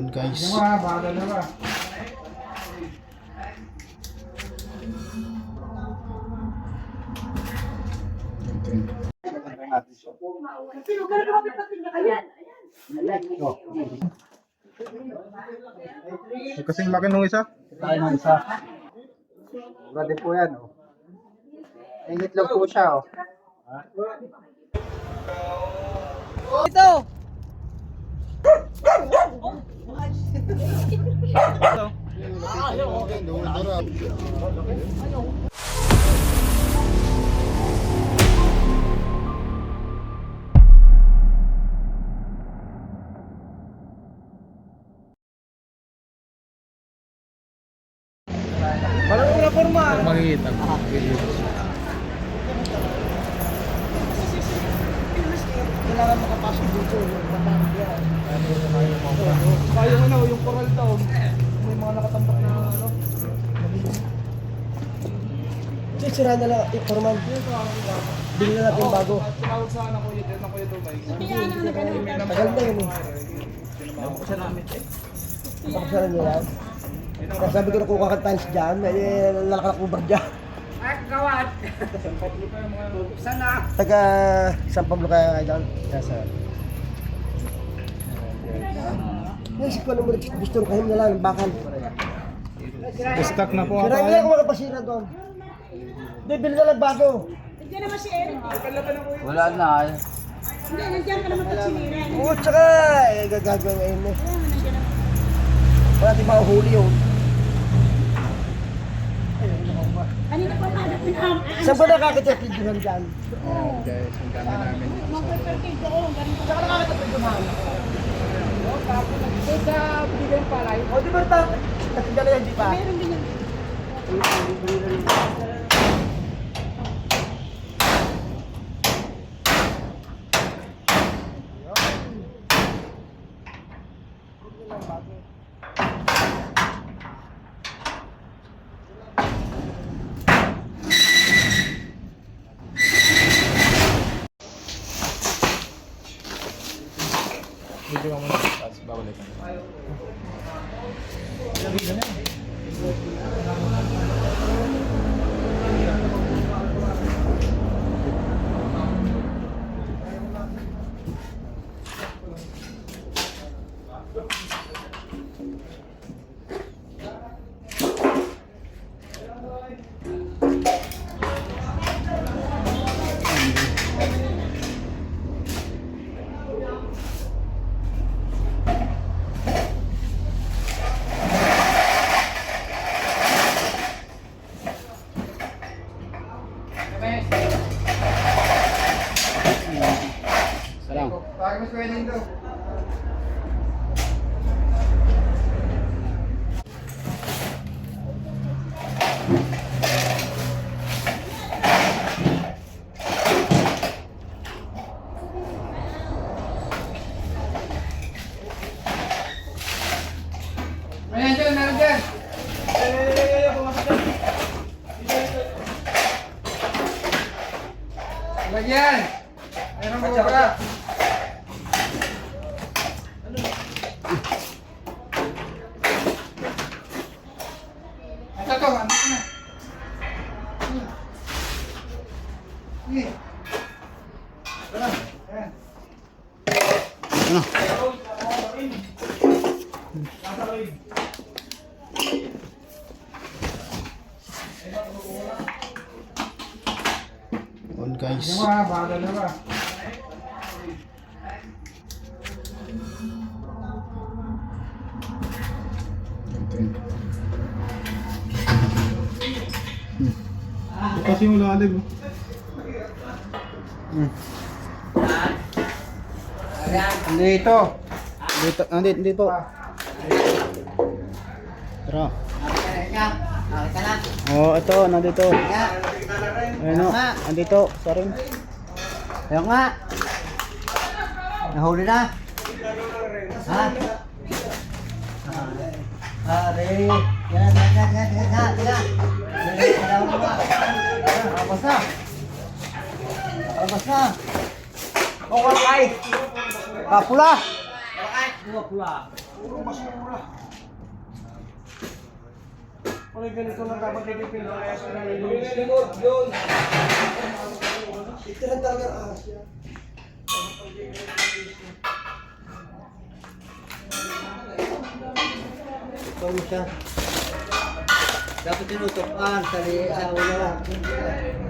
Guys. Bagal na ba? Kasing laki nung isa. Tayo ng isa. Ready po yan, oh. Ang itlog po siya, oh. Ito! Walang una forma. Makikita. Kailangan makapasok dito. Kaya yung ano, yung coral daw. May mga nakatambak na ano. Sira na lang, forman. Bili na natin bago. Tinawag sa anak ko yun, anak ko yun ito guys. Tagal na yun eh. Napakasya namin eh. Napakasya na nila. Kaya sabi ko na kung kakantahan si Jan, eh, lalakak mo ba dyan? Ay, gawad! Sana! Taga San Pablo kaya Jan? Kasa. Naisip ko naman, gusto rin kahim na lang, bakal. Stuck na po Sira ako. nila kung makapasira doon. Hindi, bili na lang bago. Nandiyan naman si Eric. Wala na. Hindi, nandiyan ka naman pag sinira. Oo, tsaka, gagagawa ngayon mo. Nandiyan naman. Wala natin mahuhuli yun. Kanina pa hanap pinaham. Saan ba nakakatapidyohan dyan? Guys, ang dami namin. Mag-perfect doon. Ganito. Saan ka nakakatapidyohan? Sa Bigyan Palay. O, di ba ito? Natinda na yan, di ba? Meron din yan. Video ka muna. Tapos babalikan. Salam. Bakit mas pwede ito? Ayan dyan, meron dyan. Lagyan. Meron po pala. Ito to, ano na? Sige. Tara. Ayan. On guys. Bagal na ba? Kasi yung lalim. Dito. Dito, dito. Tara. Nakita na. Oh, ito, nandito. Ayun o, nandito. Sorry. Ayaw nga. Nahuli na. Ha? Are. Yan. Labas na. Labas na. O, kalakay. Kapula. Pula-pula. Puro basura. Pag ganito lang dapat nilipin na kaya sa nalilin. Itiran talaga ang ahas yan. Kung siya. Dapat tinutupan sa ulo.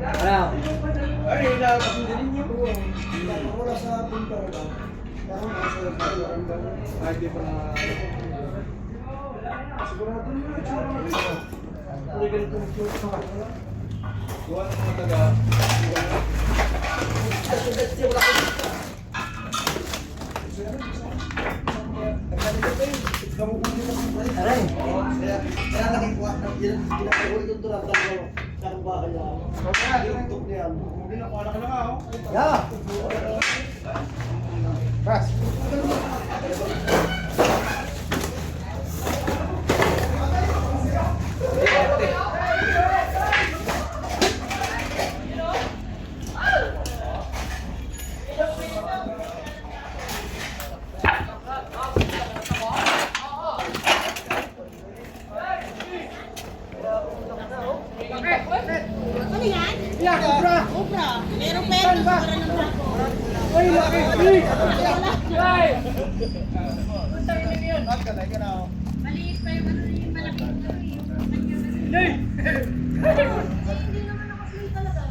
Ano? Ay, ilabas din niyo. Wala sa punta. Ay, di pa na... Sigurado nyo na itsura mo ito. Hindi ganito ng itsura. Gawa ng mga taga. Aray. Kaya nakikuha na ginagawa itong turang talaga sa bahay niya. Ginagtok niya. Hindi na, wala ka na nga, oh. Ya. Pas. Ano yan? Yeah, Cobra. Cobra. Meron meron. Para ng bako. Uy, laki. Maliit pa yung ano yung malaki. Hindi naman nakaplay talaga.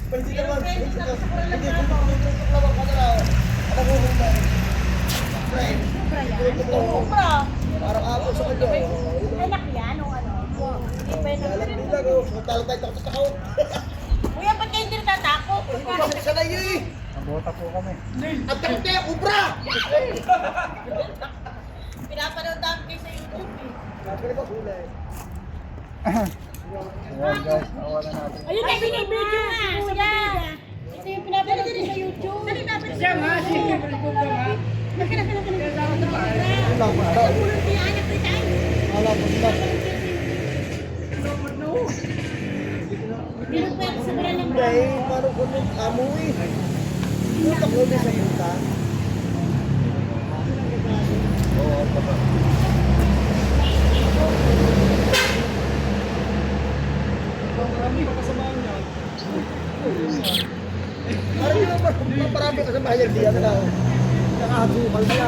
Pwede naman. Pwede sa Hindi, lang. tutok lang ako na. Alam mo kung ba? Cobra yan. Cobra. Parang ako sa kanya. Anak yan o ano? Hindi pa yun. Alam nila ko. Talo tayo takot sa tao. Kuya, ba't kayo hindi natatakot? Isa na yun eh. Nabota po kami. Ang takot kaya, Cobra! Pinapanood namin kayo sa YouTube eh. Kapag ba kulay? Ayan guys, nawalan natin. Ayun na, binibidyo nga, kuya. Ito yung pinapanood ko sa YouTube. Dali na, siya nga, siya nga. Wala pa. Alam mo na. Pero pwede sa mga lang. Ay, parang kunin amoy. Tutok lang din sa punta. Oo, baka. Parang yung maparami ka sa bayan diyan na. Nakahagukal na.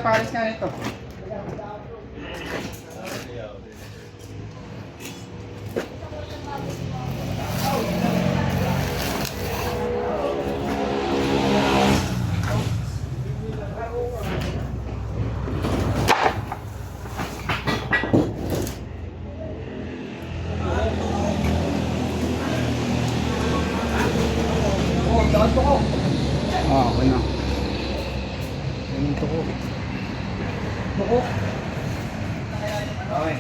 Paris nga nito. Ah, okay na. Ganito ko. Buko. Okay.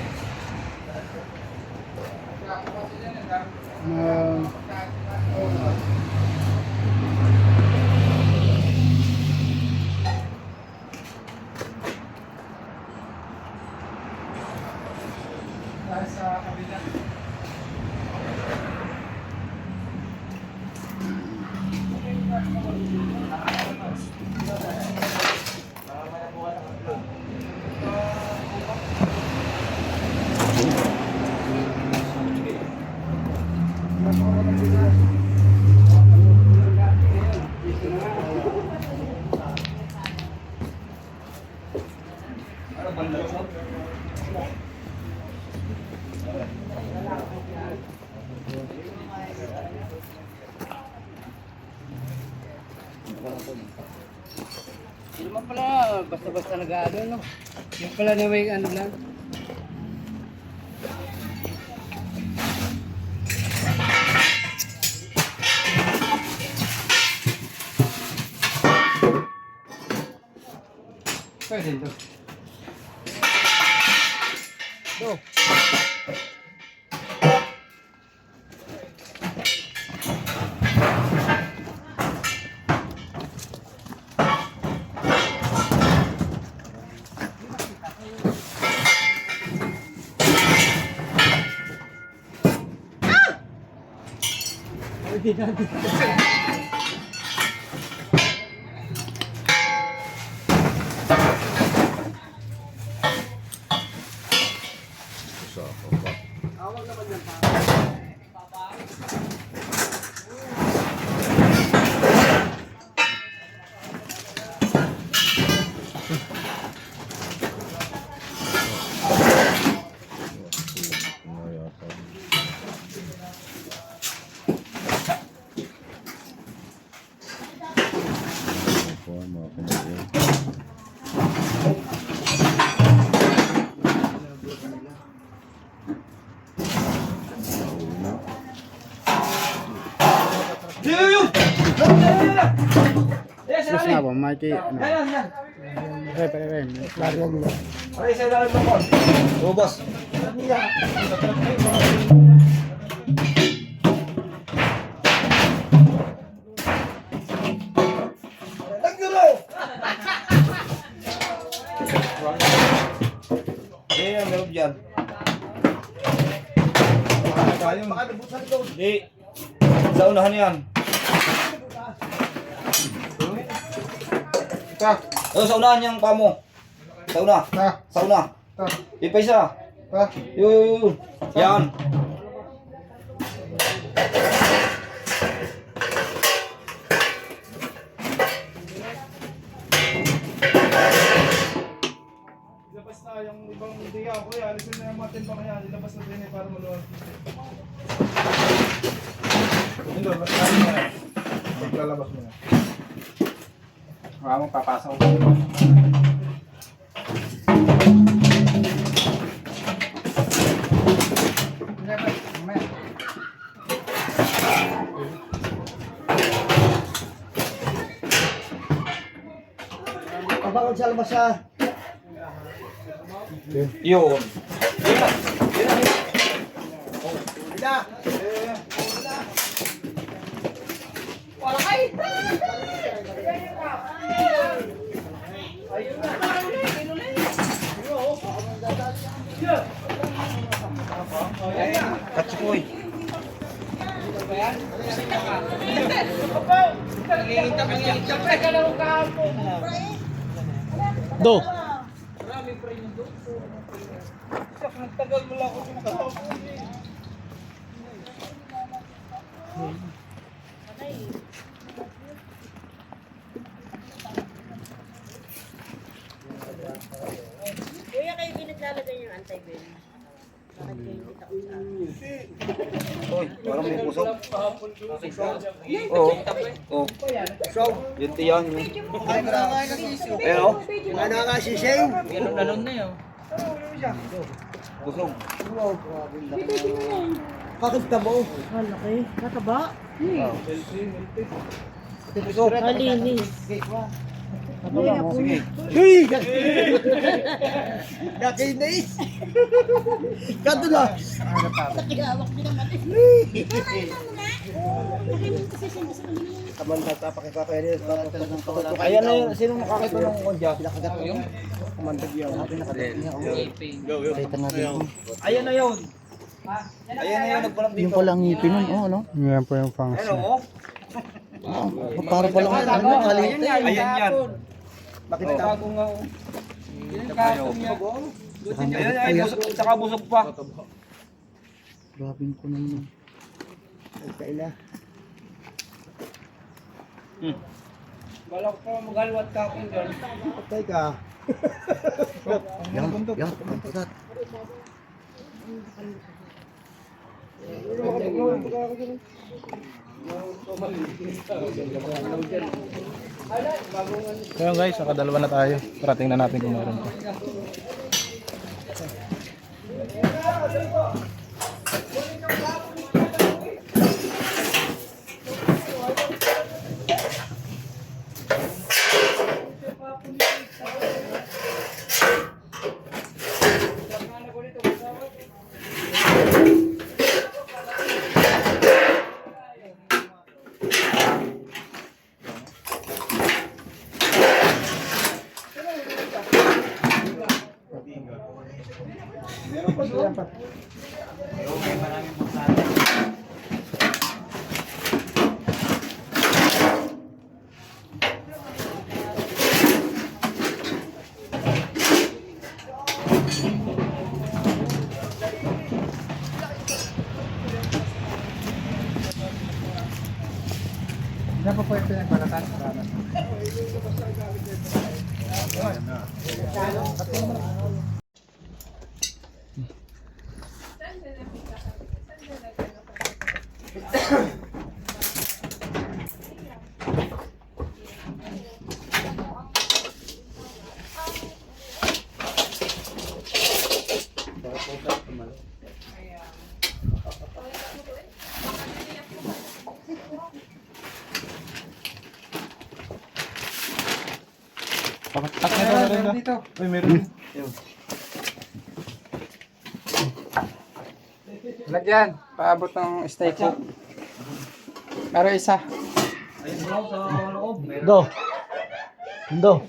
Sa kabila. Hindi naman pala, basta-basta nag-ano, no? Yung pala na may ano lang. Pwede ito. Do. Terus na ba? Mikey, ano? Pare. Lariyan nila. Oo, boss. Eh, ang meron dyan. Hindi. Sa unahan yan. Sa unahan yung pamo. Sa una. Sa una. Ipa isa. Yun. Yan. Ilabas na yung ibang idea ko, alisin na yung matin pa kaya, ilabas na din para maluwag. Hindi, basta mo na. Maglalabas mo na. Mamang papasok ko. Pabangon sa labas siya. Yun. Katsikoy. Do. Kuya, kayo pinaglalagay yung anti-venom. Bakit kayo hindi takot sa akin? Uy, parang may pusok. Oo. Oo. Yun tiyan yun. Ay, nakakain na sisyo. Pero, Ay, nakakasising. pusok. Kakita mo. Malaki. Mataba. Pusok. Malinis. Sige. Hey! Nakinis! Kadulas! Nakihawak din naman eh. Kamanda ka, pakikakainin. Ayan na yun. Sino makakita ng kondya? Pinakagat mo yung kamanda niya. Ayan na yun. Ayan na yun. Nagpalang dito. Yung palang ngipin nun, oh, no? Yan po yung Ayan function. o. Para pala ka ano, kalite. Ayan yan. Makita Bago nga o. Ayan, ay, busog, saka busog pa. Grabing ko naman. Ay, kaila. Balak ko magalwat ka kung dyan. Patay ka. Yan, yan. Putat. Kaya guys, nakadalawa na tayo. Parating na natin kung meron pa. Yan pa po yung pinagbalatan. Pakat na ito na rin dito. Uy, meron. Lagyan, paabot ng steak ko. Pero isa. Do. Do.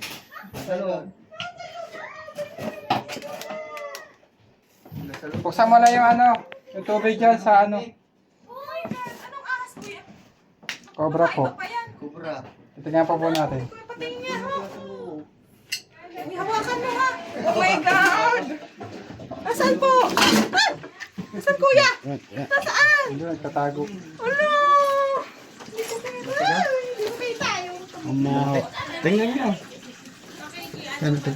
Buksan mo na yung ano, yung tubig dyan sa ano. Anong ahas ko yan? Cobra po. Pa yan. Titingnan pa po natin. Patingin niya ho. May hawakan mo ha. Oh my God! Asan po? Ah! Asan kuya? Nasaan? Hindi, nagtatago. Ano? Hindi ko kita. Hindi ko kita yung Umaw. Tingnan nyo. Ano ito?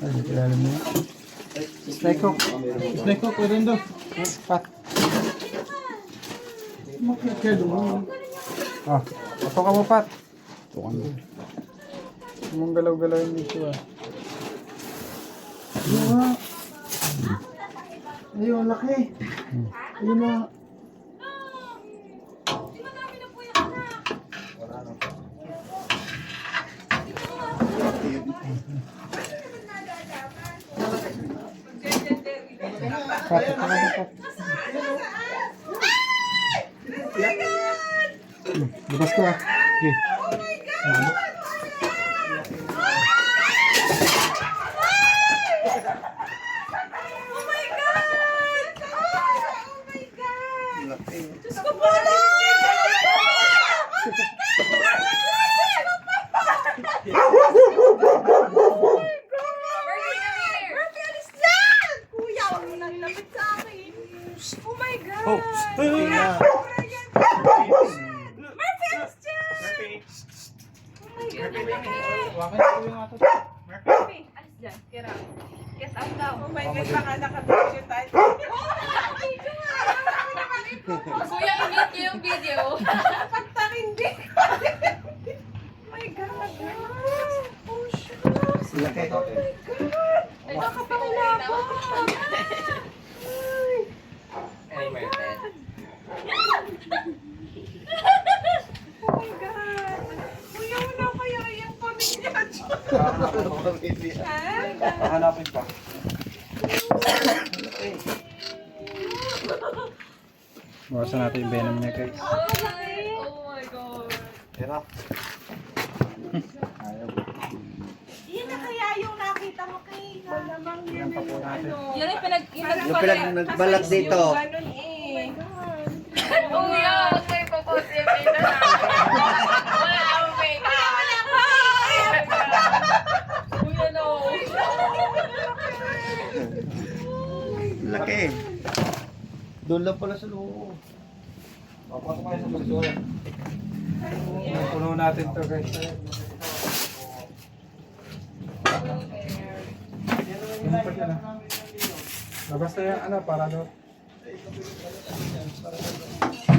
Ano, kilala mo? Snake hook. Snake hook, meron doon. Pat. Ah, ito ka mo, Pat. Tukan mo. Mong galaw-galaw yung ito ah. Ayun, laki. Ayun na. Pat, ito ka mo, Pat. Bukas ko ah. Okay. Oh my God! Oh my God! Diyos ko po na! Murphy, alis yan! Kuya, huwag mo nang lapit sa akin. Oh my God! Murphy, alis dyan! Oh my God, Murphy! Murphy, alis dyan. Get out. Get out now. Oh my God, baka nakapicture tayo. Video nga. Kuya, i-meet niyo yung video. Pagtakindi. Oh my God. Oh, shucks. Oh my God. Nakapangilabot. Ay. Oh my God. Oh my God. Kuya, wala kaya yung pamilya dyan. Hanapin pa. Bawasan natin yung venom niya, guys. Oh my God. Tira. Yan na kaya yung nakita mo kay Malamang Tingnan pa po natin. Yan yung Yung pinag-nagbalag dito. ganun eh. Kuya, huwag kayo popost yung video na. Wala akong makeup. Kuya, no. Laki. Doon lang pala sa loob. Papasok kayo sa lugar. Puno natin to guys. Ano pa dyan ah? Basta yung ano, para doon.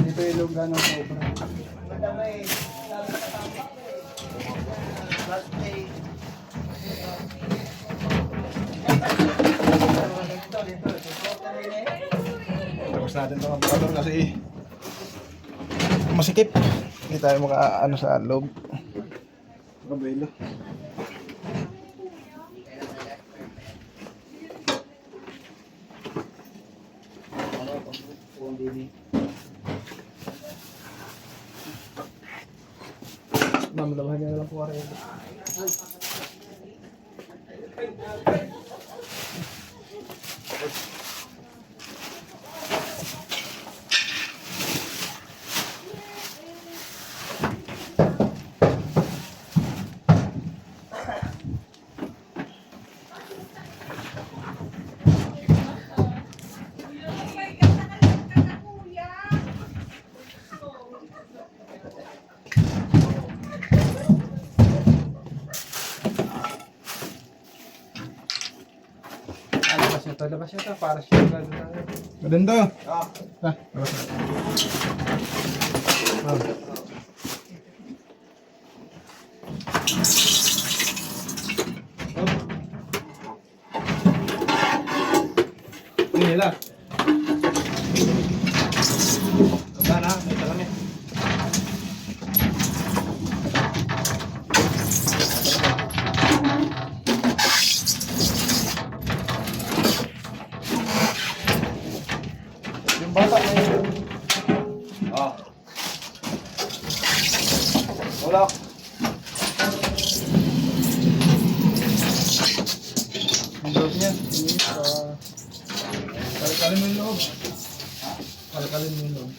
Dito yung lugar ng sobra. Tapos natin ito kapatid kasi masikip. Hindi tayo maka ano sa loob. Kabelo. Mamalabahan niya na lang po rin. Labas nyo to para siya gano'n tayo. Maganda. Ini lah. Sana, may salamin. Yung bata na yun. Ah. Wala. Ang loob niya. Kalikalin mo yung loob. Kalikalin mo yung loob.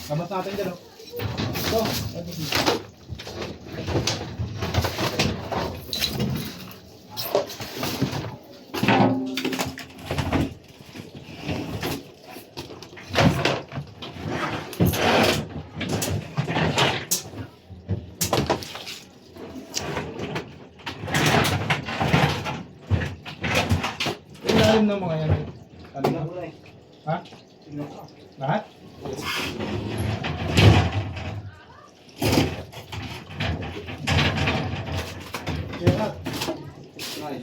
Kamat natin dyan, oh. Ito. Ilalim ng mga yan. Ano na? Ha? Lahat? Lahat.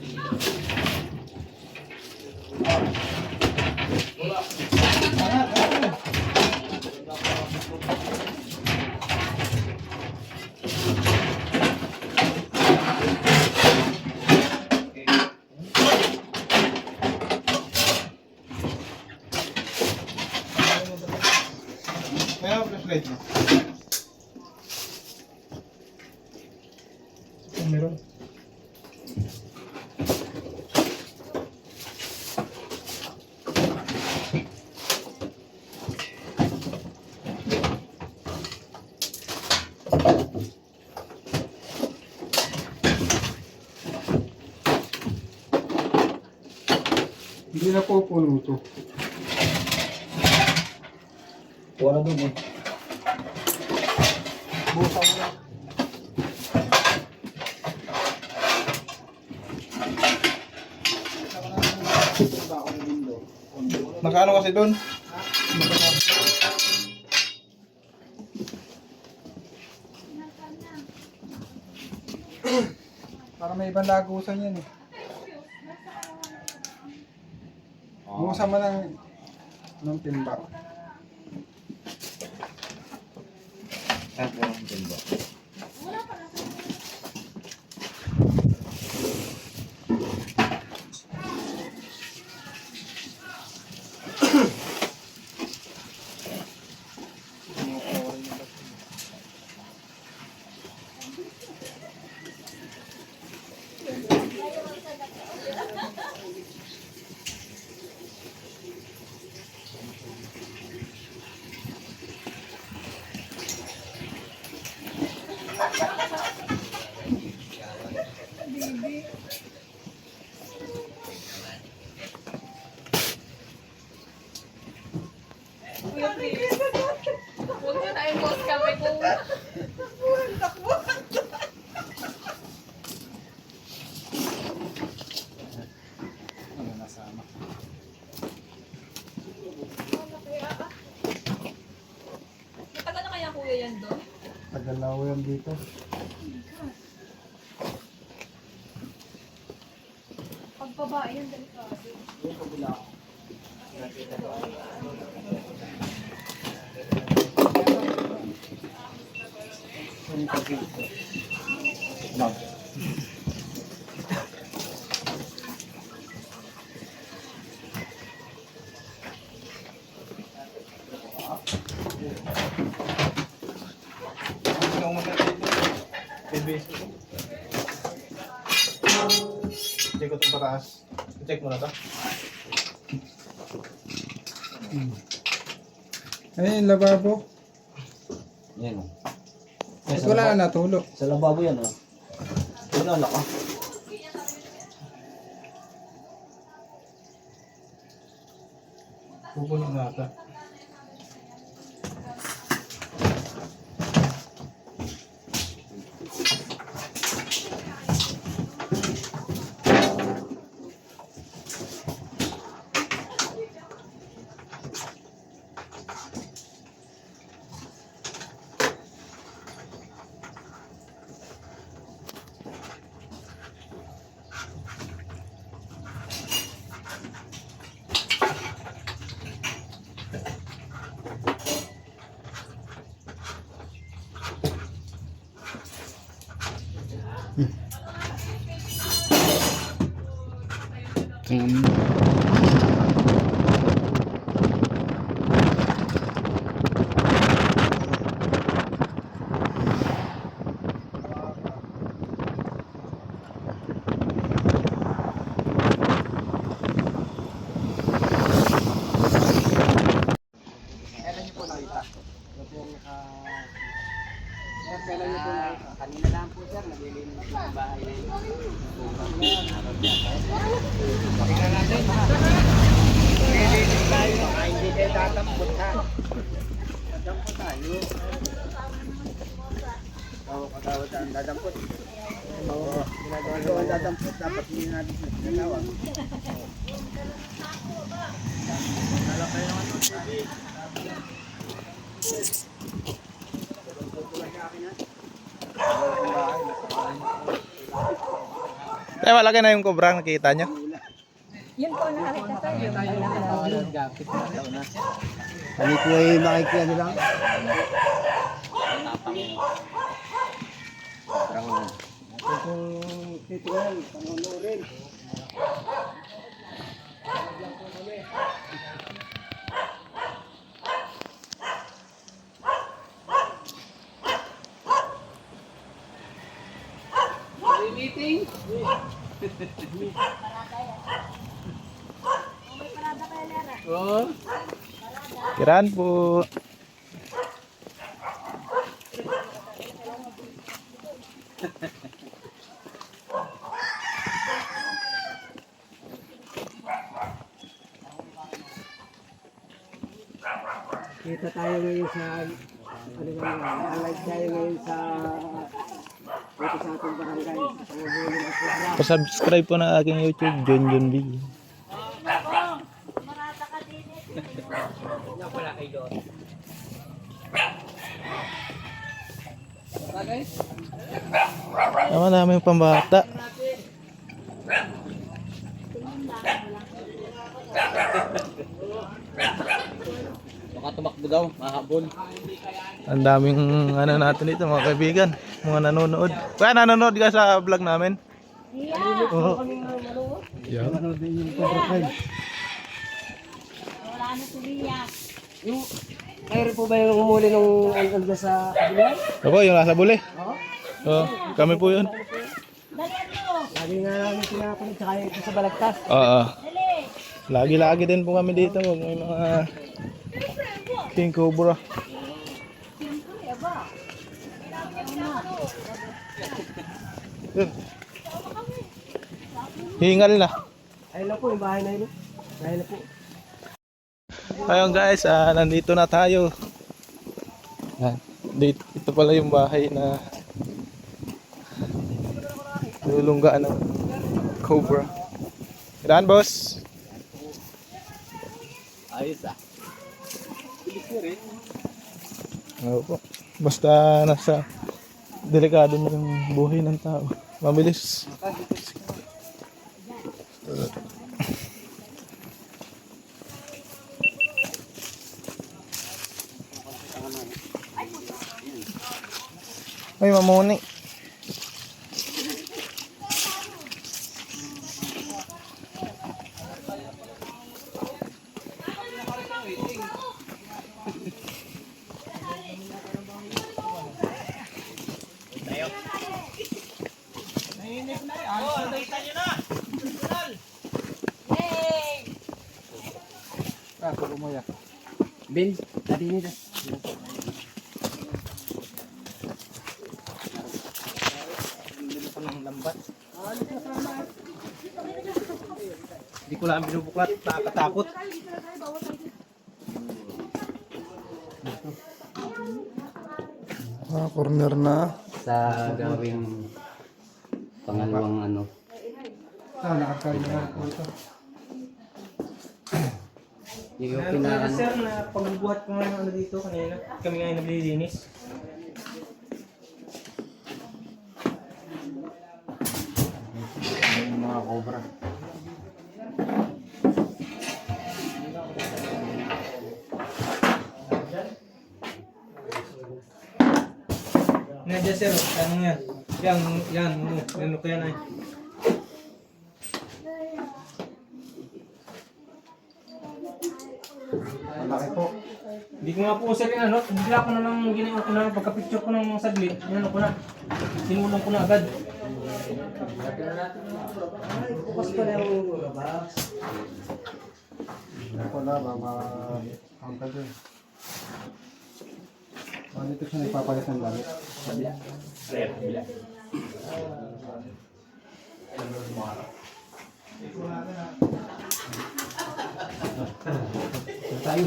Kaya flashlight mo. Meron. Hindi na po puno ito. Wala doon eh. Busan mo na. Nakaano kasi doon? Para may ibang lagusan yan eh. Bukasan mo ng timba. Saan po ang timba? po yan dito. Pag babae yan, delikado. Ikaw maganda ito. PBS ko. Check ko itong pataas. Check mo na ito. Ay, lababo. Yan o. At wala na natulog. Sa lababo yan o. Wala ka. Pupunin na ata. Kanina lang po sir, naglilinis ng bahay na yun. Tingnan natin. Naglilinis tayo, hindi kayo tatampot ha. Tatampot tayo. Oo, katawad ang tatampot. Oo, ginagawa ang tatampot, dapat hindi natin ginagawa. Nalakay naman ito, baby. Kaya malaki na yung cobra, nakita nyo? Yun po, nakakita tayo. Kami po ay makikiano lang. Ito pong tituan, pangunurin. Meeting? Oo. Kiraan po. Kita tayo ngayon sa ano nga, live tayo ngayon sa dito sa ating barangay. Panguhuli ng program. Pa-subscribe po ng aking YouTube, John John B. Tama namin yung pambata. Baka tumakbo daw, mahabol. Ang daming ano natin dito mga kaibigan, mga nanonood. Kaya nanonood ka sa vlog namin? Oo. Yeah. Ano din yung profile? Wala na si Ria. Yung, mayroon po ba yung umuli nung ano sa kabilang? Ako, yung nasa buli. Oo, kami po yun. Lagi nga namin pinapalit sa kaya sa balagtas. Oo. Lagi-lagi din po kami dito. May mga king cobra. Yun. Hingal na. Ayun na po, yung bahay na yun. Ayun na po. Ayun guys, nandito na tayo. Yan. Dito, ito pala yung bahay na lulunggaan ng cobra. Kailan boss? Ayos ah. Oo po. Basta nasa Delikado na yung buhay ng tao. Mabilis. Ay, mamuni. Ben, tadi ini dah. Hindi ko lang binubuklat, nakakatakot. Corner na. Sa gawing pangalawang ano. Nakakain na po ito. Yung pinaka Sir, na pagbuhat ko nga ano dito kanina. Kami nga yung naglilinis. Yung mga cobra. Nandiyan sir, ano yan? Yan, ano ko yan ay. Malaki po. Hindi ko nga po sir yung ano, bigla ko na lang ginawa ko na pagka-picture ko ng saglit, ano ko na. Sinulong ko na agad. Bukas pa na yung labas. Ako na, ma-hangkal dun. Dito siya nagpapalit ng gamit. tayo.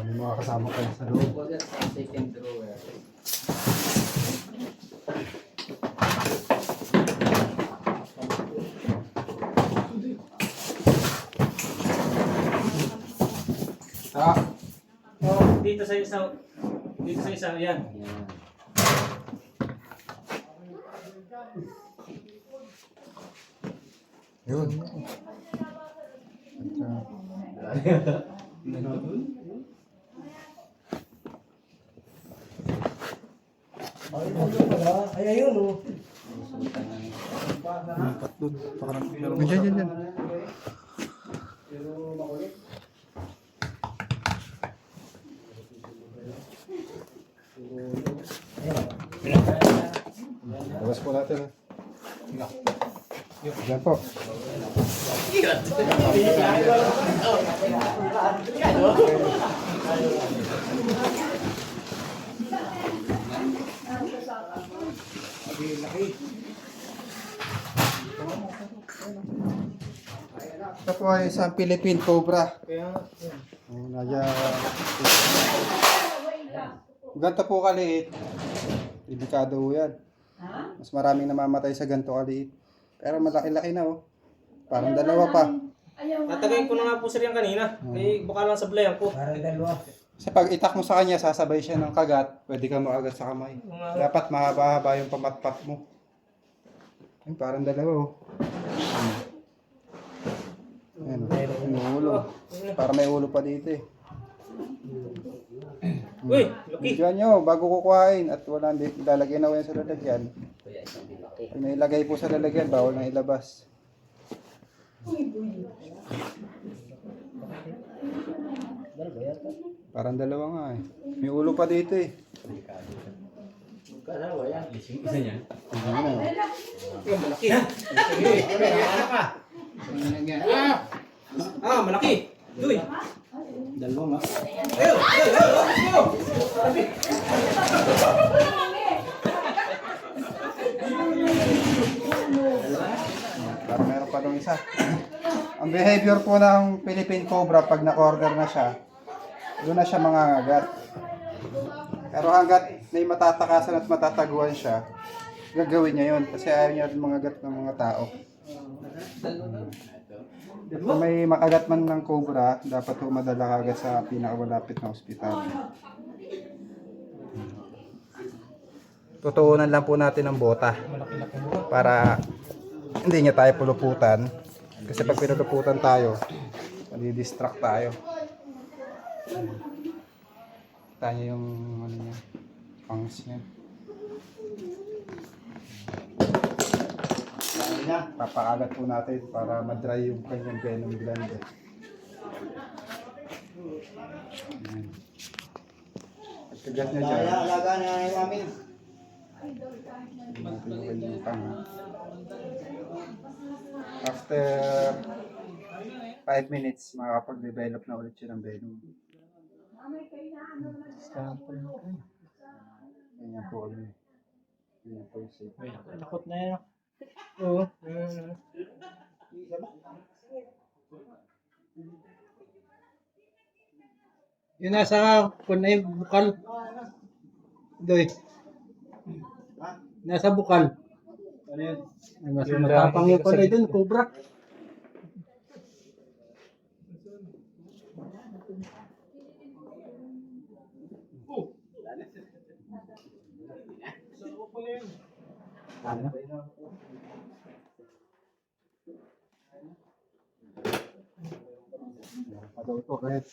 May mga kasama ko sa loob. Second drawer. Oh, dito sa isa, yan. Yan. Yun. Ay, ayun oh. Yan. Labas po natin. Yan po. Ito po ay isang Philippine Cobra. Ganto po kaliit. Delikado po yan. Mas maraming namamatay sa ganto kaliit. Pero malaki-laki na oh. Parang dalawa pa. Tatagay ko na nga po sir yan kanina. Eh, baka lang sablayan ko. Sa pag itak mo sa kanya, sasabay siya ng kagat. Pwede kang makagat sa kamay. Dapat mahaba-haba yung pamatpat mo. Ay, parang dalawa oh. Ayan, may ulo. Para may ulo pa dito eh. Uy, laki. Diyan nyo, bago kukuhain at wala lalagyan na ko yan sa lalagyan. Pag nailagay po sa lalagyan, bawal na ilabas. Parang dalawa nga eh. May ulo pa dito eh. Isa niya. Malaki. Ah, malaki. Uy. Dalawa nga. Parang meron pa dong isa. Ang behavior po ng Philippine Cobra pag na-order na siya, doon na siya mangangagat. Pero hanggat may matatakasan at matataguan siya, gagawin niya yun kasi ayaw niya rin mangagat ng mga tao. At kung may makagat man ng cobra, dapat po madala agad sa pinakamalapit na ospital. Tutuunan lang po natin ng bota para hindi niya tayo puluputan. Kasi pag pinuluputan tayo, madi-distract tayo. Kita niyo yung ano niya, pangs niya. Papakagat po natin para ma-dry yung kanyang venom gland. Pagkagat niya dyan, Alaga na namin. natin yung kanyang tanga. After 5 minutes, makakapag-develop na ulit siya ng venom. Ganyan po kami. Ganyan po yung safe. Takot na yan. Oo. Yun nasa kung na yung bukal. Doy. Nasa bukal. Ano yun? Mas matapang yung kulay dun, cobra. Padaw ito, Red.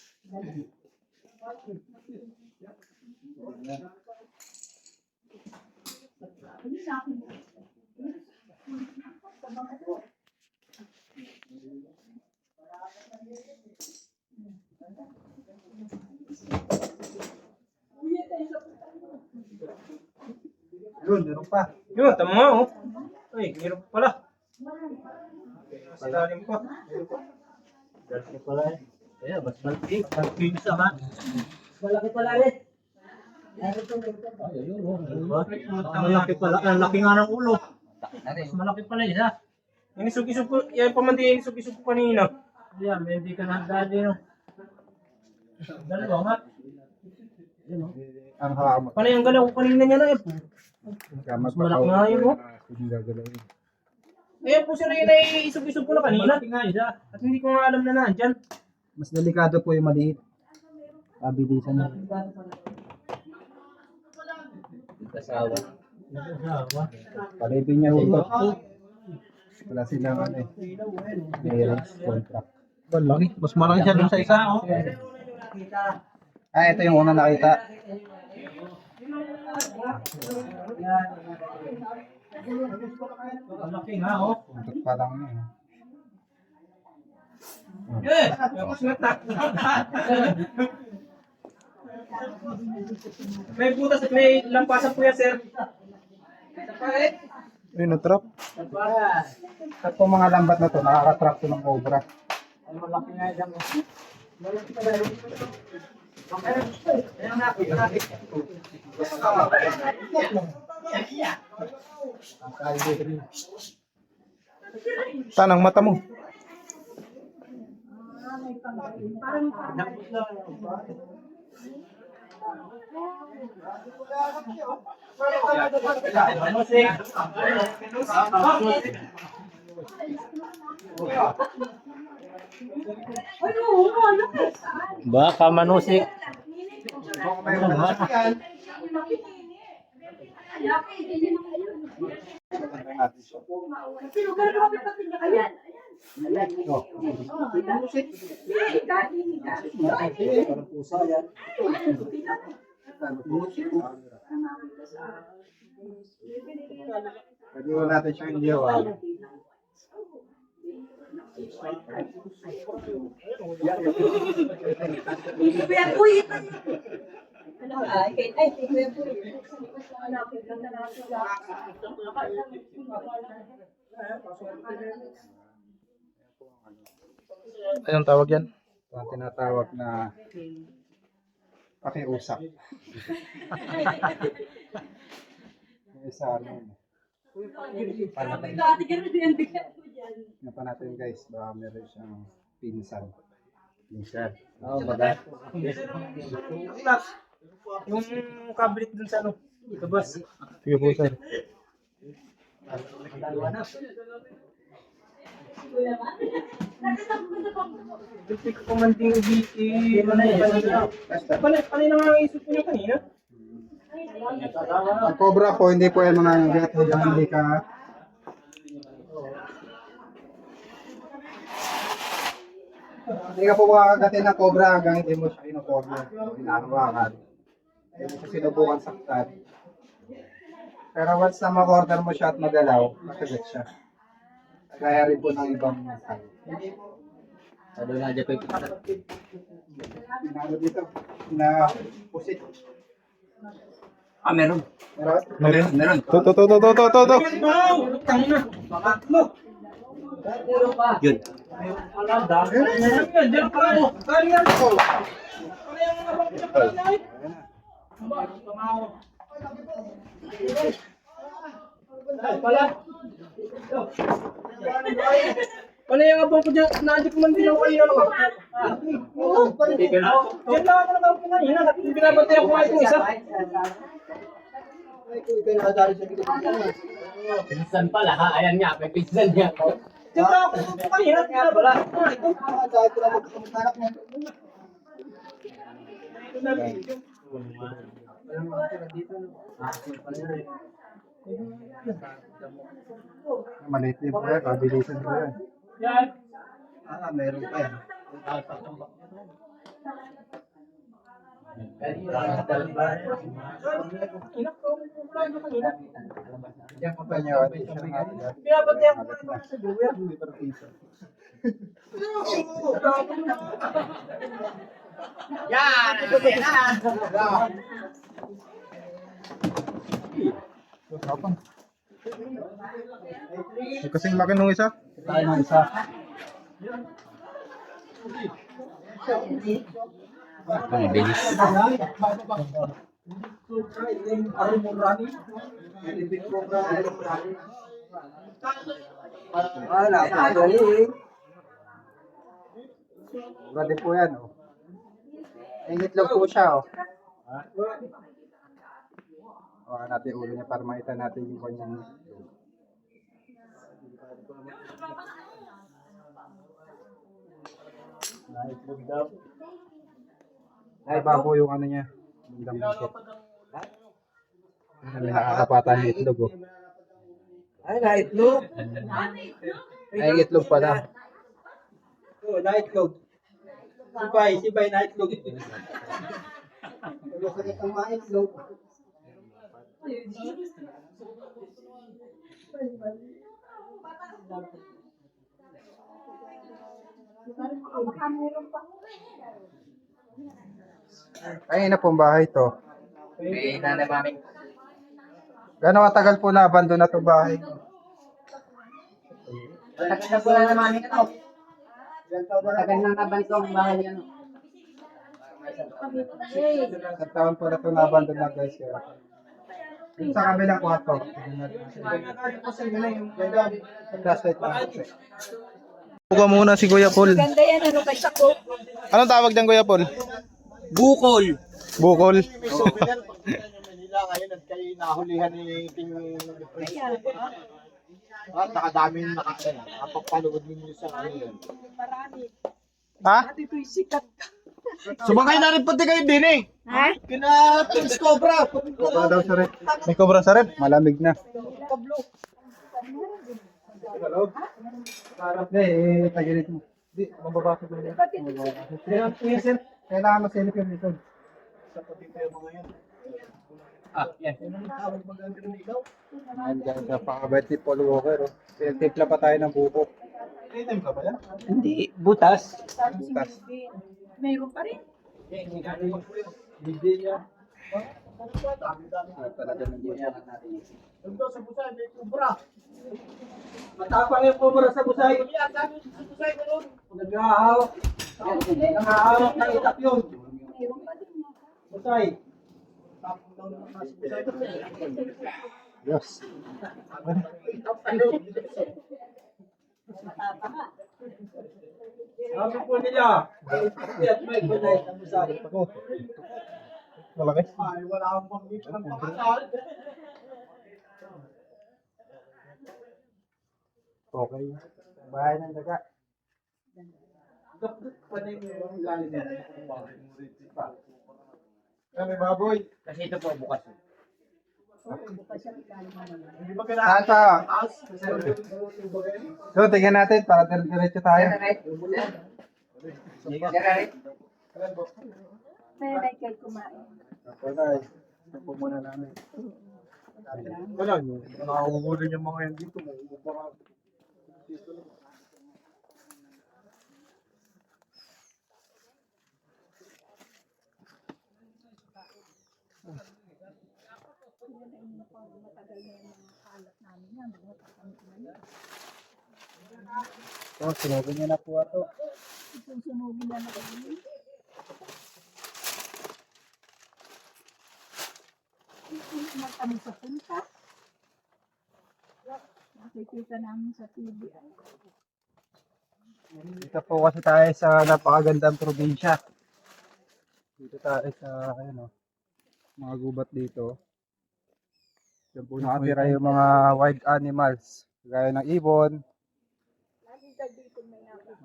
Yun, meron pa. Yun, tama nga oh. Ay, hirap pala. Malalim pa. Dati pala eh. Kaya, mas malaki. Malaki isa ba? Malaki pala rin. Malaki pala. Ang laki nga ng ulo. Mas malaki pala isa. Yung isog-isog ko, yan pamandi yung isog-isog ko kanina. Yan, may hindi ka nahanda din. Dalawa nga. Ang hama. Panay ang galaw ko kanina niya na eh. Mas malaki nga yun, oh. Hindi gagalawin. Ayan po sila yung naiisog-isog ko na kanina. Malaki nga isa. At hindi ko nga alam na nandyan. Mas delikado po yung maliit. Pabilisan na. Kasawa. Palibin niya ito. Wala silang ano eh. Clearance contract. Malaki. Mas malaki siya dun sa isa. Oh. Ah, ito yung una nakita. Malaki nga oh. Puntot pa lang yun. Eh! Tapos na ta. May butas at may lampasan po yan, sir. Ayun, na-trap. At po mga lambat na to, nakaka-trap to ng cobra. Malaki nga isa mo. Tanang mata mo. Baka manusik. Pwede mo natin siyang indiyawan. Anong tawag yan? Ito ang tinatawag na pakiusap. Yung isa ano, Tingnan pa natin guys, baka meron siyang pinsan. Oo, baga. Yung cabinet dun sa ano, labas. Sige po, sir. Hindi ko kumanting ubiti. Kanina nga ang isip ko niya kanina. Ang cobra po, hindi po yan mga gat, hindi ka hindi ka po makakagatin ng cobra hanggang hindi mo siya ino-corner. Hinahawakan. Hindi mo siya sinubukan saktan. Pero once na ma-corner mo siya at magalaw, makagat siya. Kaya rin po ng ibang masal. Pinalo dito. Na pusit. Meron. Meron? Meron. To. Tangina. Bakatlo. Yun. Diyan pa ako. Galing yan ako. Ano yung nabang siya pala na eh? Pala. Ano yung abang ko dyan? Nandiyan ko man din ako kanina naman. Oo. Diyan lang ako nakaupo kanina. Binabantay ako nga itong isa. Pinsan pala ha, ayan nga, may pinsan niya. Diyan lang ako nakaupo kanina. Binabantay ako nga ito. Maliit din po yan, kabilisan po yan. Yan. Meron pa yan. Diyan po pa niya, Binabantay ako nga ito sa duwer. Kasing laki nung isa. tayo ng isa. Ang bilis. Wala, pagaling. Pwede po yan, oh. Ang itlog po siya, oh. Hawakan natin yung ulo niya para makita natin yung kanyang itlog. Ay, babo yung ano niya. Yung dambukit. May nakakapatan yung itlog, oh. Ay, naitlog. Ay, yung itlog pala. Oo, naitlog. Sibay, naitlog. Masakit ang maitlog. Ay, na pong bahay to. May nanay mami. Gano'ng katagal po na abandon na to bahay? Matagal na po na naman ito. Matagal na nabanto ang bahay yan. Sa taon po na to na abandon na guys. Kaya. Yung sa kabilang kwarto. Flashlight pa. Buka muna si Kuya Paul. Ganda yan, ano kay Sako? Anong tawag dyan, Kuya Paul? Bukol. Bukol. Manila ngayon at kayo nahulihan ni Ting at nakadaming nakapagpanood ninyo sa ngayon. Marami. Ha? Dito yung sikat. Sumakay na rin pati kayo din eh. Ha? Kina Pins Cobra. Baka daw sa rep. May cobra sa rep. Malamig na. Kablo. Hindi, tagilid mo. Hindi, mababasa ko yan. Kailangan masilip yung dito. Ayan guys, napakabait ni Paul Walker. Oh. Pinagtimpla pa tayo ng buko. Hindi, butas. Butas. Mayroon pa rin. Talaga nandiyan natin. Sa busay, may kubra. Matapang yung kubra sa busay. Nag-ahawak. Nag-ahawak ng itak yun. Busay. Tapos daw naman sa busay. Yes. Sabi po nila. Yes, may kunay na musali. Malaki. Ay, wala akong pang-dito ng pakasal. Okay. Bahay ng daga. Panay mo yung ilalim nila. Kami baboy. Kasi ito po bukas. Hindi ba kailangan? Saan So, tingnan natin para diretso tayo. May kayo kumain. Okay, guys. Ito po muna namin. Wala nyo. Nakakahulin yung mga yan dito. So, sinugin niyo na po ito. Susunugin na natin. Kami sa punta. Nakikita namin sa TV. Dito po kasi tayo sa napakagandang probinsya. Dito tayo sa, ayun o, mga gubat dito. Diyan po nakatira yung mga wild animals. Gaya ng ibon,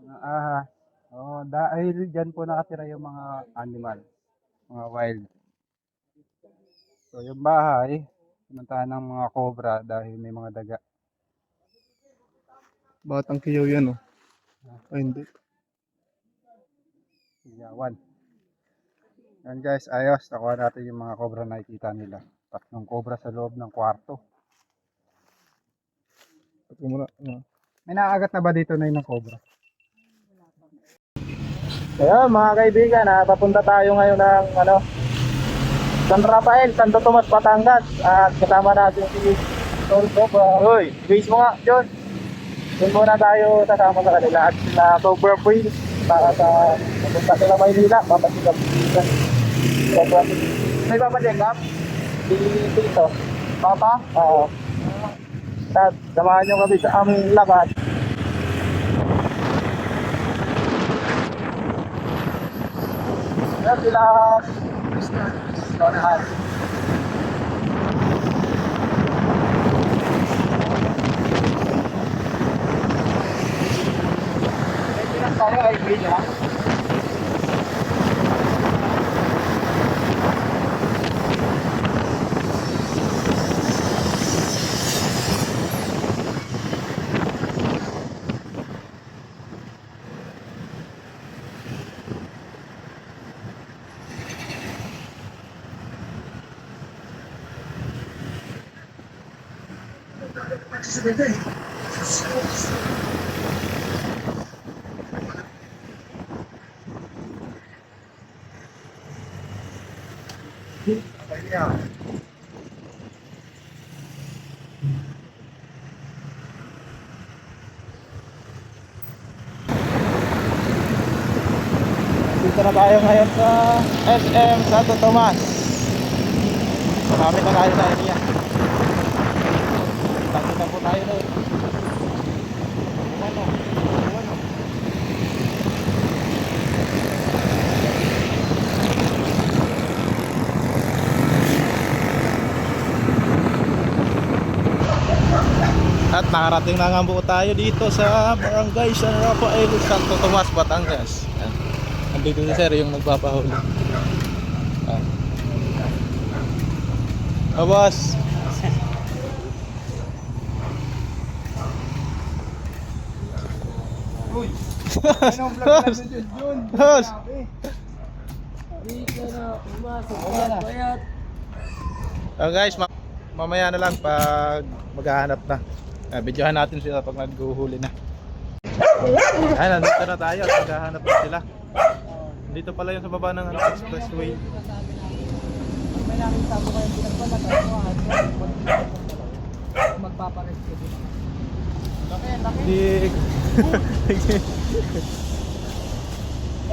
mga ahas. Oh, dahil dyan po nakatira yung mga animal, mga wild. So yung bahay, pinuntahan ng mga cobra dahil may mga daga. Batang kiyaw yan, oh. Ay, hindi. Yawan. Yan guys, ayos. Nakuha natin yung mga cobra na nakikita nila. Tatlong cobra sa loob ng kwarto. Ito muna. Ano? May nakagat na ba dito na yung cobra? Kaya mga kaibigan, papunta tayo ngayon ng San Rafael, Santo Tomas, Batangas. At kasama natin si Tol Cobra. Hoy, base mo nga, John. Doon muna tayo sasama sa kanila at sila Cobra Queen para sa papunta sila Maynila. Papasigap dito. May papasigap? Dito. Papa? Oo. At samahan nyo kami sa aming lakad. Yan sila. Donahan. Tayo ay bilang. Dito na tayo ngayon sa SM Santo Tomas. Marami na tayo sa area. Takita po tayo doon. At nakarating na nga po tayo dito sa Barangay San Rafael, Santo Tomas, Batangas. Yan. Andito si sir yung nagpapahuli. Boss. Uy! Anong vlog natin dyan, Jun? Boss. Guys, mamaya na lang pag maghahanap na. Videohan natin sila pag naghuhuli na. Ay, nandito na tayo at maghahanap na sila. Dito pala yung sa baba ng expressway. May namin sabo kayo pinagpalag. Magpaparescue din. Laki. Dig.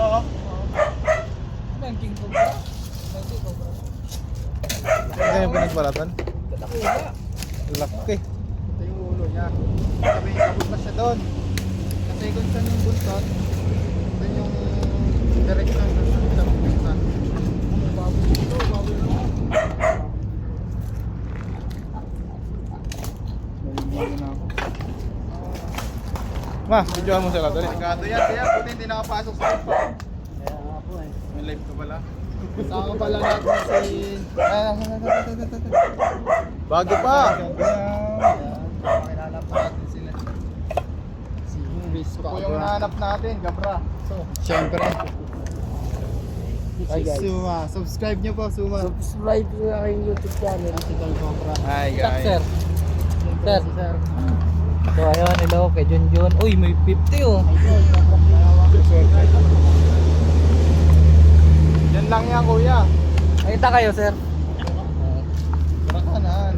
Oo. May king cobra. May king cobra. Ano yung pinagbalatan? Laki na. Laki. Ito yung ulo niya. Sabi niya, abot pa siya doon. Kasi kung saan yung buntot, doon yung direction doon sa kita magpunta. Baboy ito, baboy ito. Ma, videoan mo sila, dali. Sigado yan, kaya buti hindi nakapasok sa live pa. May live ka pala. Saka pala natin si... Bago pa. Makilala pa natin sila. Si Luis pa. Ito yung nahanap natin, Gabra. So, siyempre. Hi guys. Suma, subscribe nyo po, Suma. Subscribe sa aking YouTube channel. Si Tol Gabra. Hi Tak, sir. Sir. Sir. So ayun, hello kay Junjun. Uy, may 50 oh. Yan lang yan, kuya. Nakita kayo, sir? Barakanaan.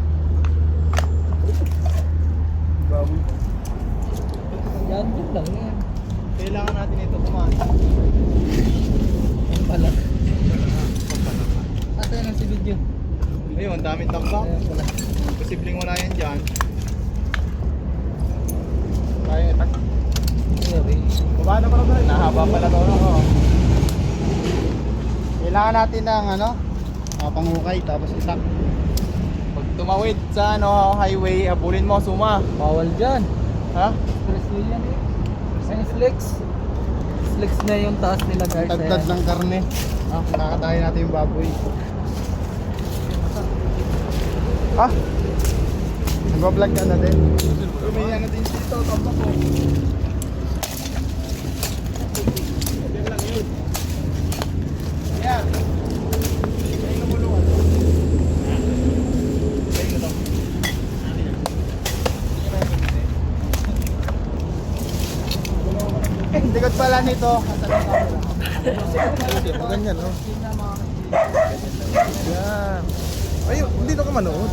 Yan, yun lang yan. Kailangan natin ito kumain. Yan pala. Asa yan ang si video? Ayun, ang daming tambak. Ayan pala. Posibleng wala yan dyan. Kaya itak. Sorry. Baba na pala pala. Nahaba pala to. Kailangan natin ng ano, pangukay tapos itak. Pag tumawid sa ano, highway, abulin mo, Suma. Bawal dyan. Ha? Brazilian eh. Ay, flex. Flex na yung taas nila guys. Tagtad Ayan. ng karne. Nakakatayin natin yung baboy. Ah? Nag-vlog ka na din. May ano din dito, tambak ko. Yan lang yun. Yan. May lumulungan. Likod pala nito. Ganyan, no? Yan. Ayun, hindi na ka manood.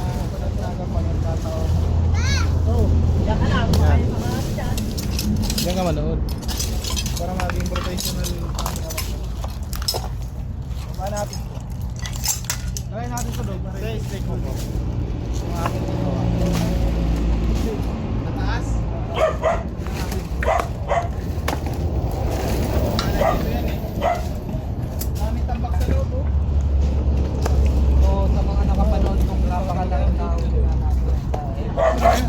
Yan ka manood. Para maging professional. Baba natin. Try natin sa loob. Stay, stay ko po. Yung aking ito. Nataas. Dami tambak sa loob oh. So, sa mga nakapanood nung napakalang tao na natin.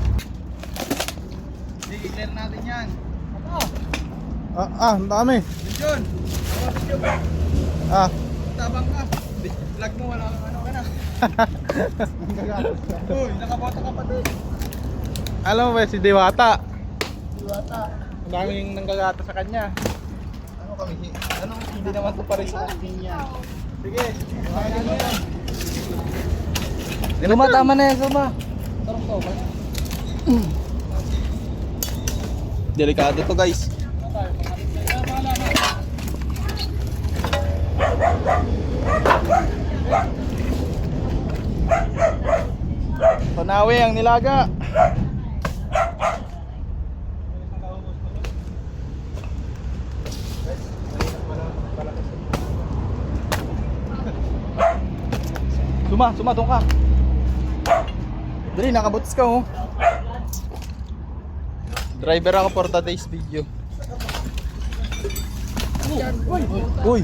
Sige, clear natin yan. Ang dami. Yun. Ah, Tabang ka. Vlog mo, wala kang ano ka na. Nagagatos ka. Uy, nakaboto ka pa doon. alam mo ba si Diwata? Diwata. Ang daming nanggagato sa kanya. Ano kami? Ano? Hindi naman ito pares sa akin yan. Sige. Kaya mo yan. Suma, tama na yan, Suma. Tarong to, ba? Delikado to, guys. Panawi ang nilaga. Suma, doon ka. Dali, nakabutis ka oh. Driver ako for today's video. Uy!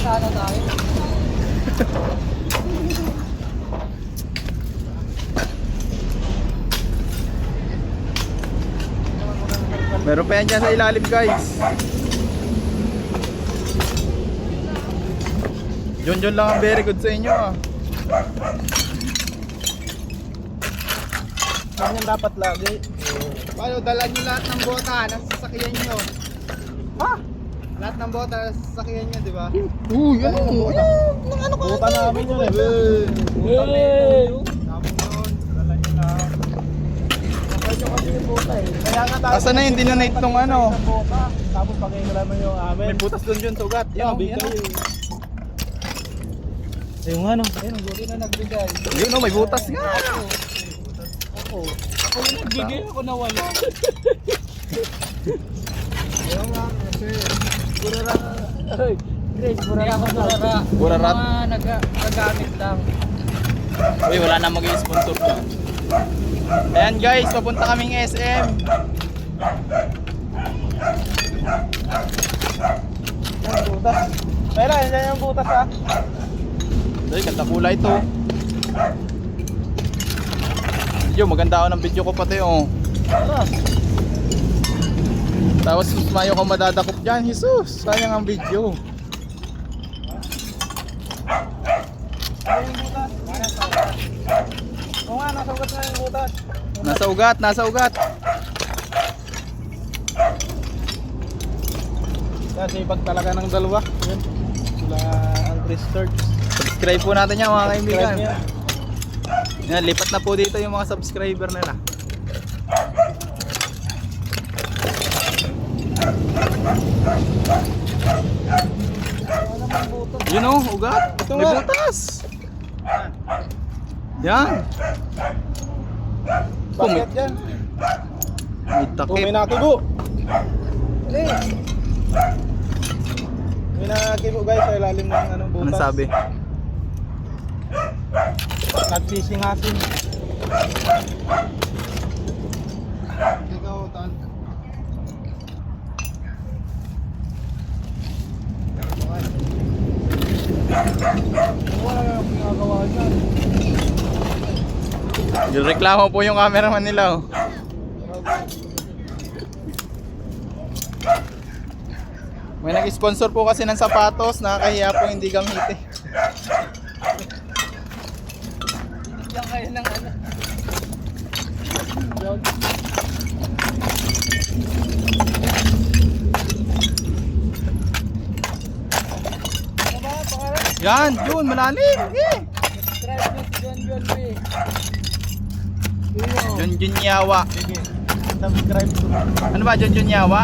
Sana tayo. Meron pa yan dyan sa ilalim, guys. John lang ang very good sa inyo ah. Ganyan dapat lagi. Paano, dala nyo lahat ng bota na sasakyan nyo. Ha? Lahat ng bota na sasakyan nyo, di ba? Uy, Dala ng bota. Buta namin yun eh. Hey! Dami yun. Dala nyo lahat. Kaya nga tayo. Asa na yung dinonate nung ano? Tapos pag-iingala mo yung amin. May butas doon yun, sugat. Yan, yan. Yung ano? Ayun, ang guri na nagbigay. Yun oh, may butas nga. Oo. Nagbigay ako na wala. Ay, Grace, burara ako burara. Burarat. Mga nagagamit lang. Uy, wala na mag-sponsor na. Ayan guys, papunta kaming SM. Ang butas. Pera, yan yung butas ha. Ay, ganda kulay ito. Video, maganda ako ng video ko pati oh. Tapos mayo ka madadakop dyan, Jesus. Sayang ang video. Oo nga, nasa ugat na yung butas. Nasa ugat, nasa ugat. Kasi pag talaga ng dalawa, yun. Sila ang Chris Subscribe po natin yan mga kaibigan. niya. Yan, lipat na po dito yung mga subscriber nila. Yun oh, ugat. Ito May nga. butas. Yan. Bakit yan? May Kung takip. may natubo. May nakibo guys sa ilalim ng ano, butas. Anong sabi? Nagsisingasin. Ikaw, Tan. Wala nang ginagawa dyan. Yung reklamo po yung cameraman nila oh. May nag-sponsor po kasi ng sapatos, nakakahiya po hindi gamitin. Yan kayo ng ano. Yan, yun, malalim. Eh. Subscribe nyo si John John P. Junjun Yawa. Sige. Subscribe to. Ano ba, Junjun Yawa?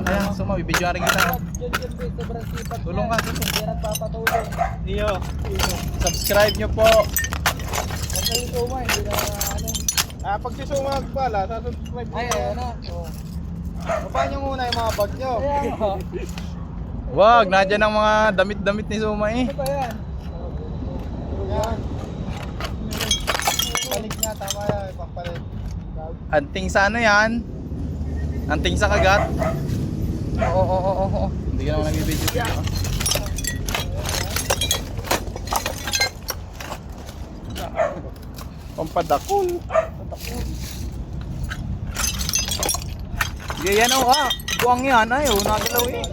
Ayan, suma, bibidyoan rin kita. John John P, sobrang sipag niya. Tulong ka, Hindi na nagpapatulong. Iyo. Subscribe nyo po. Huwag kayo suma, hindi na ano. Pag si Sumag pala, subscribe Ay, ayan na. Oh. Baba nyo muna yung mga bag nyo. Ayan o. Wag, nadyan ang mga damit-damit ni Suma eh. Ano ba yan? Yan. Panig nga, tama yan. Ipapalit. Anting sa ano yan? Anting sa kagat? Oo. Hindi ka naman nag-video dito. Pampadakol. Sige yan o ah. Buwang yan ay oh. Nagalaw eh.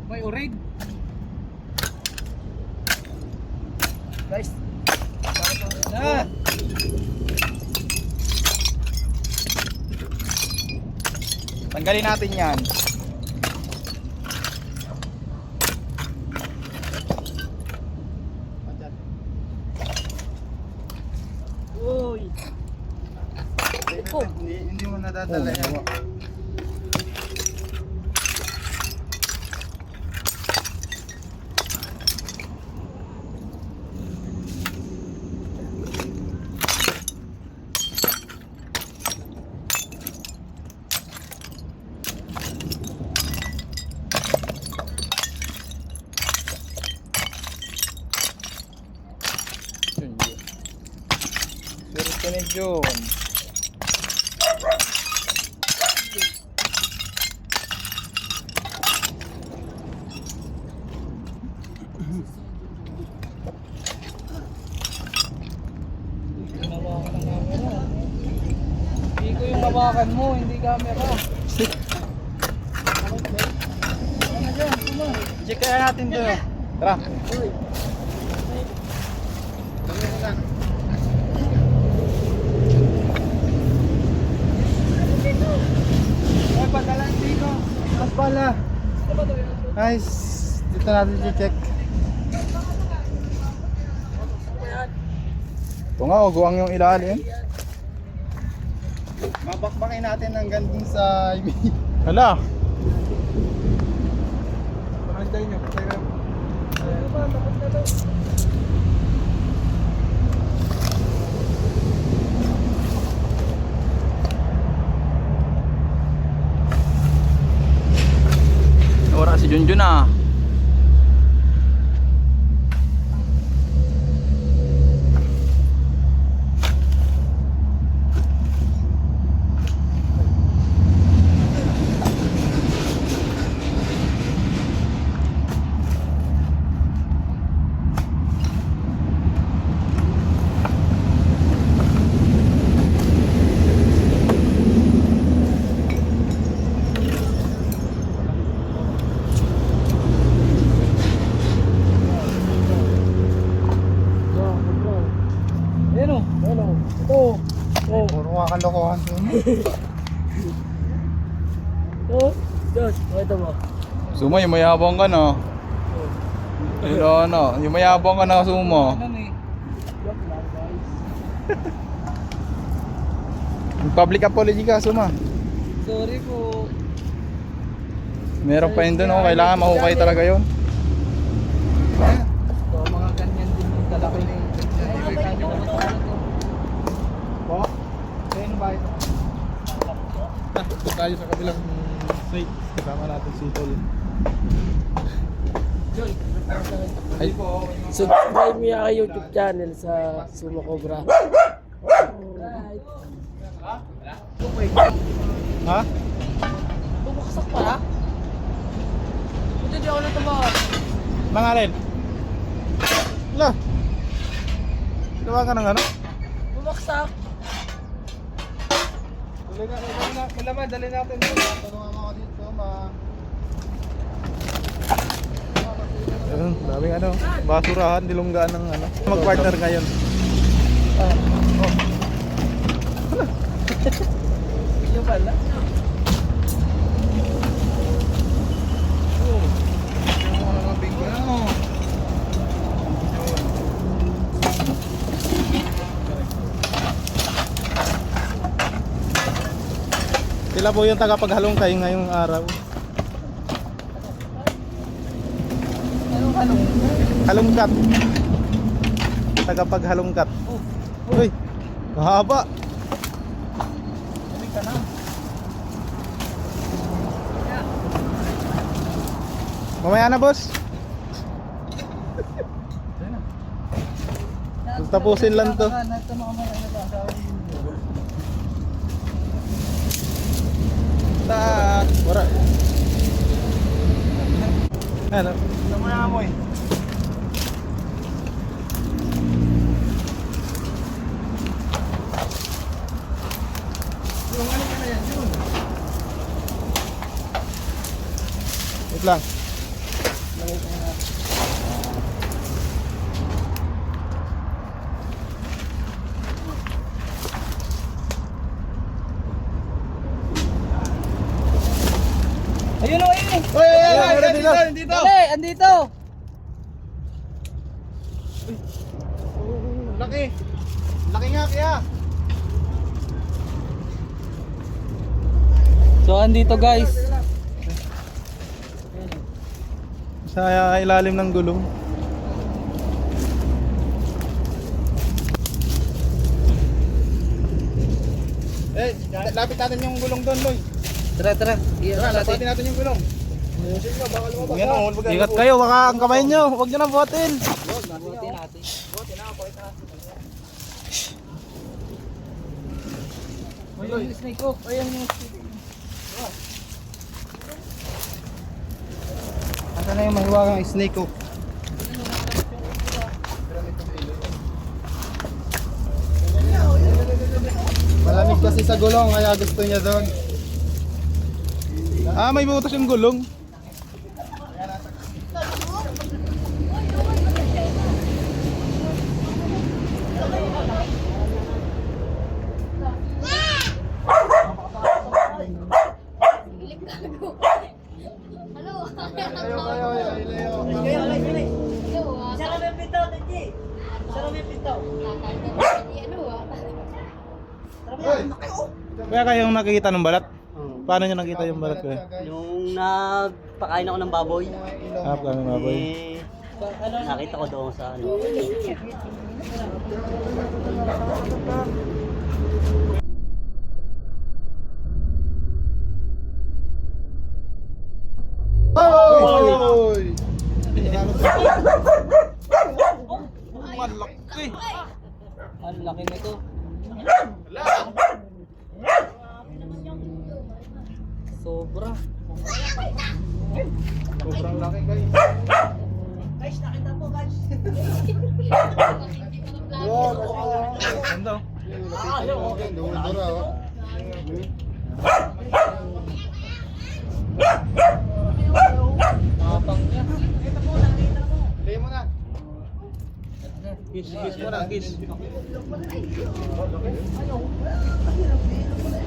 May urig. Guys. Na. Tanggalin natin yan. Uy. Hindi mo nadadala yan. Swerte ni John. Hindi ko yung hawakan mo, hindi camera. Ano dyan? Suma. Check kaya natin to. Tara. Uy. Ay, pagkalan dito. Mas pala. Guys, dito natin i-check. Ito nga, guwang yung ilalim. Mabakbakin natin hanggang dun sa Hala. Pakantay nyo. Patay na. si Junjun ah. Ayan o. Ayan o. Ito. Oh. Puro nga kalokohan to. Ito. Diyos. Ito mo. Suma, yung mayabang ka na. Ayun ano, yung mayabang ka na, Suma. Public apology ka, Suma. Sorry po. Meron pa yun dun, oh. Kailangan mahukay talaga yun. Ito, mga ganyan din yung talaki na yung Tayo sa kabilang site. Kasama natin si Tol. Ay, subscribe mo yung YouTube channel sa Sumo Cobra. Ha? Bubuksak pa? Buti di ako natumawa. Mga rin. Wala. Gawa ka ng ano? Bubuksak. Dali natin doon. Tulungan mo ako dito, Ayun, daming ano, basurahan, dilunggaan ng ano. Mag-partner ngayon. Yung pala. Sila po yung tagapaghalongkay ngayong araw. Halongkat. Tagapaghalongkat. Uy, mahaba. Mamaya na, boss. Tapusin lang to. Wala. Ano? Naman amoy. Wait lang. Ayun o, ayun eh. Dito. Dali, andito. Laki. Laki nga kaya. So, andito guys. Sa ilalim ng gulong. Lapit natin yung gulong doon, Loy. Tara, tara. Lapitin natin yung gulong. Ingat kayo, baka ang kamay nyo. Huwag nyo na buhatin. Buti natin. Ayun yung snake ko. Ayun yung snake. Asa na yung mahiwagang snake ko? Malamig kasi sa gulong kaya gusto niya doon. Ah, may butas yung gulong. Kaya kayong nakikita ng balat? Paano nyo nakita yung balat ko? Yung nagpakain ako ng baboy, Ah, kami maboy. nakita ko doon sa ano. Oh! Ang laki nito. Sobra. Sobrang laki guys. Ganda. Dura oh. Tapang niya. Play mo na. Kiss mo na, kiss.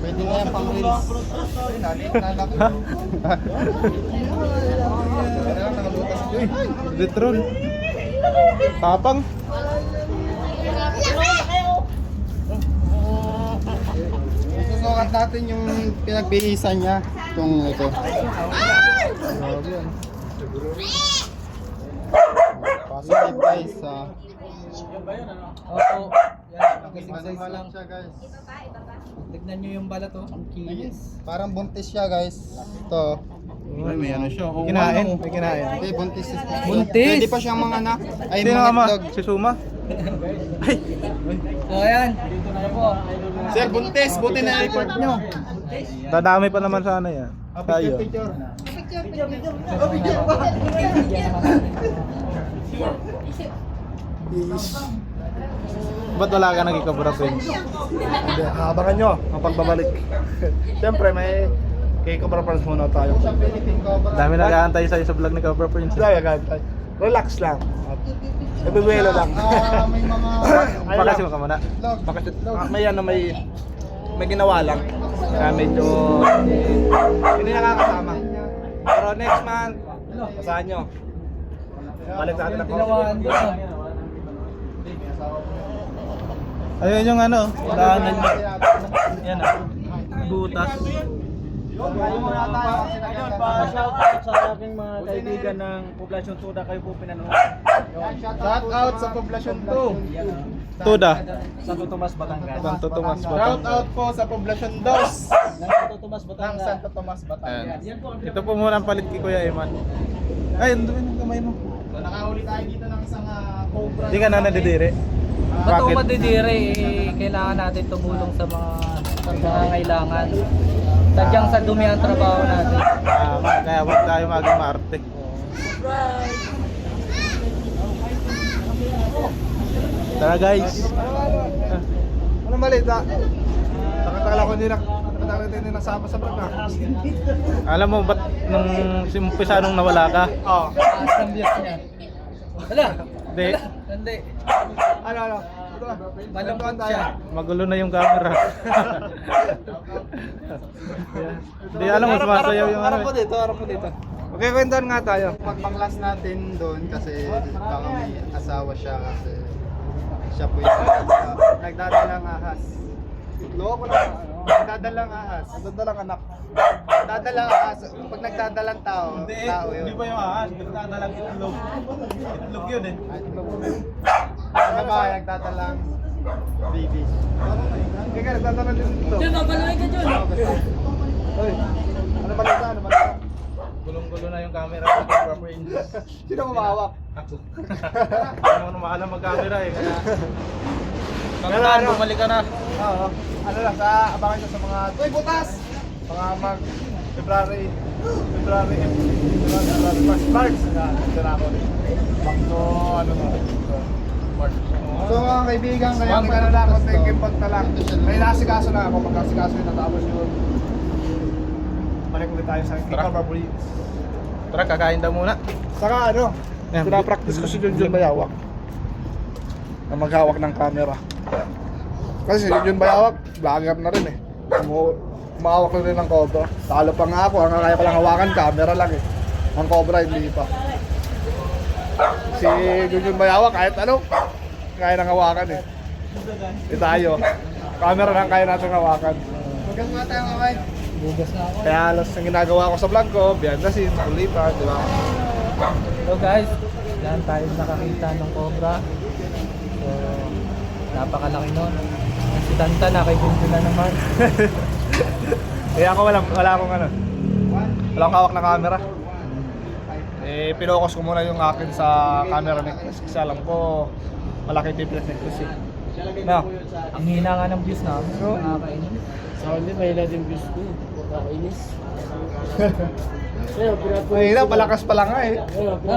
Pwede na yan pang reels. Ay, nalaki. Detron. Tapang. Susukat natin yung pinagbihisan niya. Itong ito. Grabe yan. Positive guys. Opo. Yan, nakisiksik Ano lang. siya guys. Tignan nyo yung balat oh. Ang kinis. Parang buntis siya guys. Ito. Ay, may ano siya. Kinain. May kinain. Hindi, buntis. Buntis? Pwede pa siyang mga anak. Ay, Sino mga ama? itlog. Si Suma? So ayan, dito na po. Sir, buntis. Buti na report nyo. Dadami pa naman sana yan. Tayo. Picture. Ba't wala ka nagkikabura, Prince? Hindi, abangan nyo ang pagbabalik. Siyempre, may kay Cobra Prince muna tayo. Sa Philippine Cobra. Dami nag-aantay sa'yo sa vlog ni Cobra Prince. Relax lang. Nabibuelo lang. May mga Bakasyon ka muna. itlog. May ano, may ginawa lang. Kaya medyo hindi nakakasama. Pero next month, asahan nyo. Balik sa atin ako. Tinawaan doon. Ayun yung ano, daanan nyo. Yan ah. Butas. Shout out sa aking mga kaibigan ng Poblasyon Tuda, kayo po pinanood. Shout out sa Poblasyon 2. Tuda. Santo Tomas, Batangas. Santo Tomas Shout Batangas. out po sa Poblasyon 2 Ng Santo Tomas, ng Batangas. Santo Tomas, Batangas. Ayan. Ito po muna ang palit kay Kuya Eman. Ay, ang dumi ng kamay mo. So, nakahuli tayo dito ng isang cobra. Hindi ka na nadidiri. Ba't ako madidiri, kailangan natin tumulong sa mga nangangailangan. Sadyang sa dumi ang trabaho natin. Kaya wag tayo maging maarte. Tara guys. Ano mali? Nakakala ko hindi nasama sa vlog ah. Alam mo ba't nung umpisa nung nawala ka? Oo. Taas ng views niya. Wala. Hindi. Hindi. Ano? Ito na. Malungkot siya. Magulo na yung camera. Hindi alam mo sumasayaw yung ano. dito, harap mo dito. Okay, kwentuhan nga tayo. Pagpanglas natin doon kasi baka may asawa siya kasi siya po yung nagdadalang ahas. Loko na. Nagdadalang ahas. Nagdadalang anak. Nagdadalang ahas. Pag nagdadalang tao yun. Hindi pa yung ahas, nagdadalang itlog. Itlog yun eh. Ano ba nagdadalang baby? Kaya ka nagdadalang din dito. Diyan, babalawin ka dyan. Hoy. Ano balita? Ano balita? Gulong-gulo na yung camera sa Cobra Prince. Sino kumahawak? Ako. Ano mo maalam mag-camera eh. Kaya Kapitan, bumalik ka na. Oo. Ano lang, abangan nyo sa mga... Uy, butas! Mga February 1st March na tira ko rin. Back to, ano na, March. So mga kaibigan, kaya One ka na lang, konting gimbot na lang. May nasikaso na ako, pagkasikaso yun natapos yun. Balik ulit tayo sa Cobra Prince. Tara, kakain daw muna. Saka ano, Yan. pinapractice ko si Junjun Bayawak na maghawak ng camera. Kasi si Junjun Bayawak, vlogger na rin eh. Umahawak na rin ng Cobra. Talo pa nga ako, ang kaya ko lang hawakan, camera lang eh. Ang Cobra hindi pa. Si Junjun Bayawak, kahit ano, kaya nang hawakan eh. Tayo, camera lang kaya natin hawakan. Huwag nga tayo kamay. Bugas na ako. Kaya halos ang ginagawa ko sa vlog ko, behind the scenes, kulipan, di ba? So guys, yan tayo nakakita ng cobra. So, napakalaki nun. Si Tanta nakikita na naman. Kaya ako wala akong ano. Wala akong hawak na camera. Eh, pinokos ko muna yung akin sa camera necklace kasi alam ko malaki tiplet necklace eh. No? Ang hina nga ng views namin. Nakakainis. Sa hindi, may ilan yung views ko. Nakakainis. Mahina, palakas pa lang nga eh.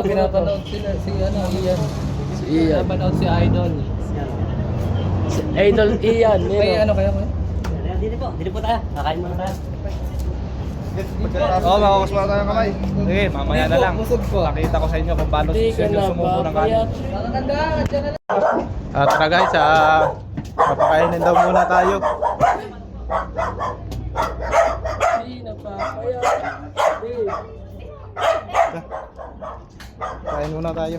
Pinapanood sila si ano, Ian. Si Ian. Pinapanood si Idol. Si Idol Ian. May ano kayo? Dito po tayo. Kakain muna tayo. Oo, makakas muna tayo ng kamay. Sige, mamaya na lang. Busog po. Nakita ko sa inyo kung paano Hindi ka sino na sumubo ng papayat. kanin. Tara guys, papakainin daw muna tayo. Hindi na papayat. Kain muna tayo.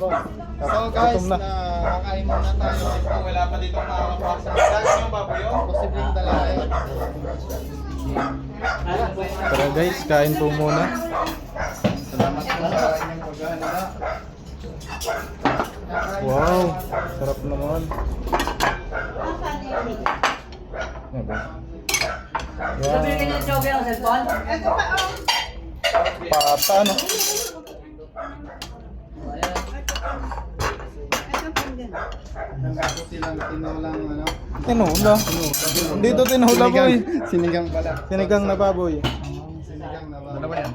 So guys, Gutom na. kakain muna tayo. Kung wala pa dito makakakuha sa dahil yung baboy yun, posibleng dalahin. Tara guys, kain po muna. Salamat po sa inyong paghahanda. Wow, sarap naman. Pata, no? Nangako silang tinulang ano. Tinula. Dito tinula boy. Sinigang pala. Sinigang na baboy. Sinigang na Ano ba yan?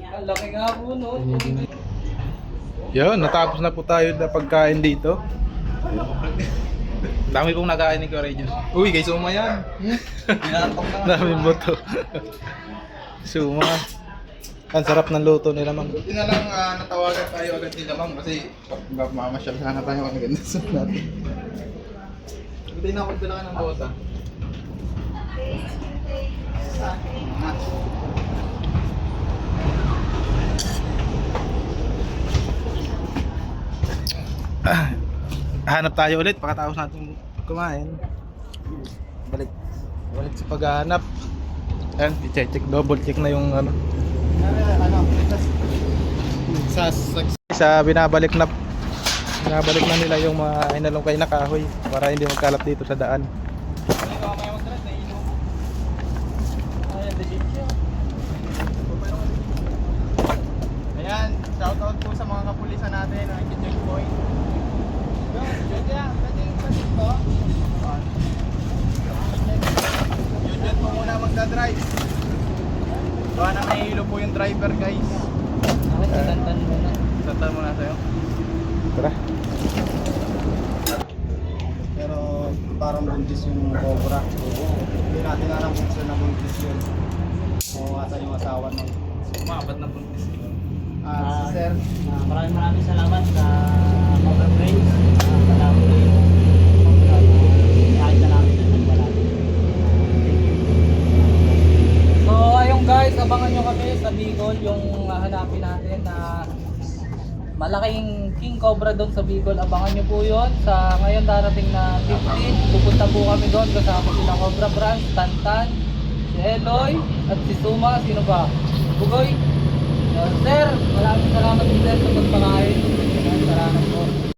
Ang laki nga po, no? Yun, natapos na po tayo na pagkain dito. Dami pong nakain ni Courageous. Uy, guys, suma yan. Daming boto. Suma. Ang sarap ng luto nila, mang. Buti na lang natawagan tayo agad nila ma'am kasi mamasyal sana tayo ang ganda sa natin. Buti na magdala ka ng bota. Hanap tayo ulit pagkatapos natin kumain. Balik sa paghahanap. Ayan, i-check, double check na yung ano. Ano? Sa binabalik na nila yung mga inalungkay na kahoy para hindi magkalat dito sa daan. Ayan, shoutout po sa mga kapulisan natin na checkpoint. Yun dyan po muna magdadrive. Gawa na nahihilo po yung driver guys. Bakit sitantan muna? Santan muna sa'yo. Tara. Pero parang buntis yung cobra. Hindi natin alam kung saan nabuntis yun. O asan yung asawa ng Umabat na buntis. si Sir. Maraming salamat sa Cobra Friends. Salamat po yung kahit na namin na nagbalagi. So ayun guys, abangan nyo kami sa Bicol yung hanapin natin na malaking King Cobra doon sa Bicol. Abangan nyo po yun. Sa ngayon darating na 15, pupunta po kami doon kasama sila Cobra Branch, Tantan, si Eloy, at si Suma. Sino ba? Bugoy. Sir, maraming salamat din sir sa pagpakain.